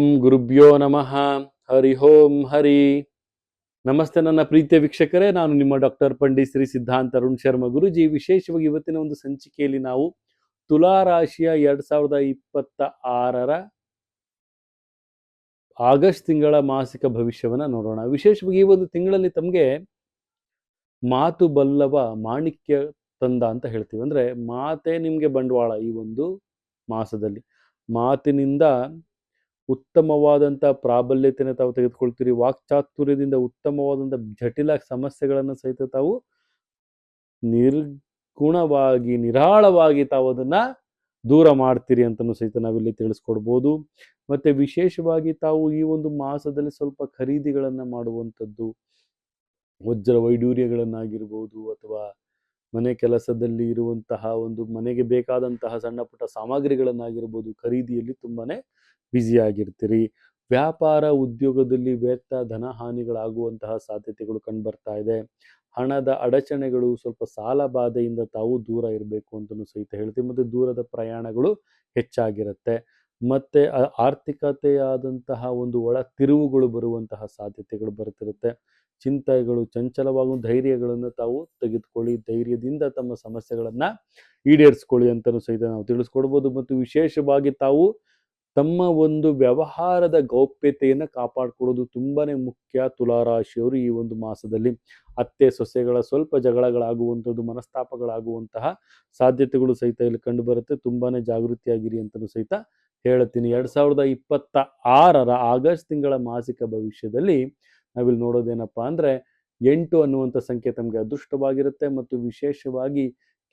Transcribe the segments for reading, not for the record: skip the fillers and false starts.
ಓಂ ಗುರುಭ್ಯೋ ನಮಃ. ಹರಿ ಓಂ ಹರಿ. ನಮಸ್ತೆ ನನ್ನ ಪ್ರೀತಿಯ ವೀಕ್ಷಕರೇ, ನಾನು ನಿಮ್ಮ ಡಾಕ್ಟರ್ ಪಂಡಿತ್ ಶ್ರೀ ಸಿದ್ಧಾಂತ ಅರುಣ್ ಶರ್ಮಾ ಗುರುಜಿ. ವಿಶೇಷವಾಗಿ ಇವತ್ತಿನ ಒಂದು ಸಂಚಿಕೆಯಲ್ಲಿ ನಾವು ತುಲಾ ರಾಶಿಯ 2026ರ ಆಗಸ್ಟ್ ತಿಂಗಳ ಮಾಸಿಕ ಭವಿಷ್ಯವನ್ನ ನೋಡೋಣ. ವಿಶೇಷವಾಗಿ ಈ ಒಂದು ತಿಂಗಳಲ್ಲಿ ತಮಗೆ ಮಾತು ಬಲ್ಲವ ಮಾಣಿಕ್ಯ ತಂದ ಅಂತ ಹೇಳ್ತೀವಿ. ಅಂದ್ರೆ ಮಾತೇ ನಿಮ್ಗೆ ಬಂಡವಾಳ. ಈ ಒಂದು ಮಾಸದಲ್ಲಿ ಮಾತಿನಿಂದ ಉತ್ತಮವಾದಂಥ ಪ್ರಾಬಲ್ಯತೆಯನ್ನು ತಾವು ತೆಗೆದುಕೊಳ್ತೀರಿ. ವಾಕ್ಚಾತುರ್ಯದಿಂದ ಉತ್ತಮವಾದಂಥ ಜಟಿಲ ಸಮಸ್ಯೆಗಳನ್ನು ಸಹಿತ ತಾವು ನಿರ್ಗುಣವಾಗಿ ನಿರಾಳವಾಗಿ ತಾವು ಅದನ್ನ ದೂರ ಮಾಡ್ತೀರಿ ಅಂತಲೂ ಸಹಿತ ನಾವಿಲ್ಲಿ ತಿಳಿಸ್ಕೊಡ್ಬೋದು. ಮತ್ತೆ ವಿಶೇಷವಾಗಿ ತಾವು ಈ ಒಂದು ಮಾಸದಲ್ಲಿ ಸ್ವಲ್ಪ ಖರೀದಿಗಳನ್ನು ಮಾಡುವಂಥದ್ದು, ವಜ್ರ ವೈಡೂರ್ಯಗಳನ್ನಾಗಿರ್ಬೋದು ಅಥವಾ ಮನೆ ಕೆಲಸದಲ್ಲಿ ಇರುವಂತಹ ಒಂದು ಮನೆಗೆ ಬೇಕಾದಂತಹ ಸಣ್ಣ ಪುಟ್ಟ ಸಾಮಗ್ರಿಗಳನ್ನಾಗಿರ್ಬೋದು ಖರೀದಿಯಲ್ಲಿ ತುಂಬಾನೇ ಬ್ಯುಸಿಯಾಗಿರ್ತೀರಿ. ವ್ಯಾಪಾರ ಉದ್ಯೋಗದಲ್ಲಿ ವ್ಯರ್ಥ ಧನ ಹಾನಿಗಳಾಗುವಂತಹ ಸಾಧ್ಯತೆಗಳು ಕಂಡುಬರ್ತಾ ಇದೆ. ಹಣದ ಅಡಚಣೆಗಳು, ಸ್ವಲ್ಪ ಸಾಲ ಬಾಧೆಯಿಂದ ತಾವು ದೂರ ಇರಬೇಕು ಅಂತಲೂ ಸಹಿತ ಹೇಳ್ತೀವಿ. ಮತ್ತು ದೂರದ ಪ್ರಯಾಣಗಳು ಹೆಚ್ಚಾಗಿರುತ್ತೆ. ಮತ್ತೆ ಆರ್ಥಿಕತೆಯಾದಂತಹ ಒಂದು ಒಳ ತಿರುವುಗಳು ಬರುವಂತಹ ಸಾಧ್ಯತೆಗಳು ಬರ್ತಿರುತ್ತೆ. ಚಿಂತೆಗಳು ಚಂಚಲವಾಗುವ ಧೈರ್ಯಗಳನ್ನು ತಾವು ತೆಗೆದುಕೊಳ್ಳಿ. ಧೈರ್ಯದಿಂದ ತಮ್ಮ ಸಮಸ್ಯೆಗಳನ್ನ ಈಡೇರಿಸ್ಕೊಳ್ಳಿ ಅಂತಲೂ ಸಹಿತ ನಾವು ತಿಳಿಸ್ಕೊಡ್ಬೋದು. ಮತ್ತು ವಿಶೇಷವಾಗಿ ತಾವು ತಮ್ಮ ಒಂದು ವ್ಯವಹಾರದ ಗೌಪ್ಯತೆಯನ್ನು ಕಾಪಾಡಿಕೊಳ್ಳೋದು ತುಂಬಾನೇ ಮುಖ್ಯ. ತುಲಾರಾಶಿಯವರು ಈ ಒಂದು ಮಾಸದಲ್ಲಿ ಅತ್ತೆ ಸೊಸೆಗಳ ಸ್ವಲ್ಪ ಜಗಳಗಳಾಗುವಂಥದ್ದು, ಮನಸ್ತಾಪಗಳಾಗುವಂತಹ ಸಾಧ್ಯತೆಗಳು ಸಹಿತ ಇಲ್ಲಿ ಕಂಡು ಬರುತ್ತೆ. ತುಂಬಾನೇ ಜಾಗೃತಿಯಾಗಿರಿ ಅಂತಲೂ ಸಹಿತ ಹೇಳ್ತೀನಿ. 2026ರ ಆಗಸ್ಟ್ ತಿಂಗಳ ಮಾಸಿಕ ಭವಿಷ್ಯದಲ್ಲಿ ನಾವಿಲ್ಲಿ ನೋಡೋದೇನಪ್ಪಾ ಅಂದ್ರೆ 8 ಅನ್ನುವಂಥ ಸಂಖ್ಯೆ ತಮಗೆ ಅದೃಷ್ಟವಾಗಿರುತ್ತೆ. ಮತ್ತು ವಿಶೇಷವಾಗಿ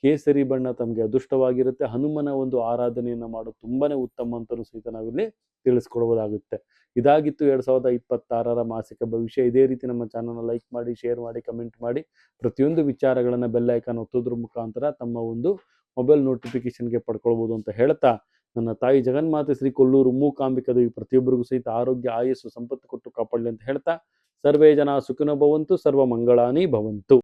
ಕೇಸರಿ ಬಣ್ಣ ತಮಗೆ ಅದೃಷ್ಟವಾಗಿರುತ್ತೆ. ಹನುಮನ ಒಂದು ಆರಾಧನೆಯನ್ನು ಮಾಡೋದು ತುಂಬಾನೇ ಉತ್ತಮ ಅಂತಲೂ ಸಹಿತ ನಾವಿಲ್ಲಿ ತಿಳಿಸ್ಕೊಡ್ಬೋದಾಗುತ್ತೆ. ಇದಾಗಿತ್ತು 2026ರ ಮಾಸಿಕ ಭವಿಷ್ಯ. ಇದೇ ರೀತಿ ನಮ್ಮ ಚಾನಲ್ನ ಲೈಕ್ ಮಾಡಿ, ಶೇರ್ ಮಾಡಿ, ಕಮೆಂಟ್ ಮಾಡಿ. ಪ್ರತಿಯೊಂದು ವಿಚಾರಗಳನ್ನು ಬೆಲ್ ಐಕಾನ್ ಒತ್ತೋದ್ರ ಮುಖಾಂತರ ತಮ್ಮ ಒಂದು ಮೊಬೈಲ್ ನೋಟಿಫಿಕೇಶನ್ಗೆ ಪಡ್ಕೊಳ್ಬೋದು ಅಂತ ಹೇಳ್ತಾ, ನನ್ನ ತಾಯಿ ಜಗನ್ಮಾತೆ ಶ್ರೀ ಕೊಲ್ಲೂರು ಮೂಕಾಂಬಿಕಾ ದೇವಿ ಪ್ರತಿಯೊಬ್ಬರಿಗೂ ಸಹಿತ ಆರೋಗ್ಯ, ಆಯಸ್ಸು, ಸಂಪತ್ತು ಕೊಟ್ಟು ಕಾಪಾಡಲಿ ಅಂತ ಹೇಳ್ತಾ, ಸರ್ವೇ ಜನ ಸುಖಿನೋ ಭವಂತು, ಸರ್ವ ಮಂಗಳಾನಿ ಭವಂತು.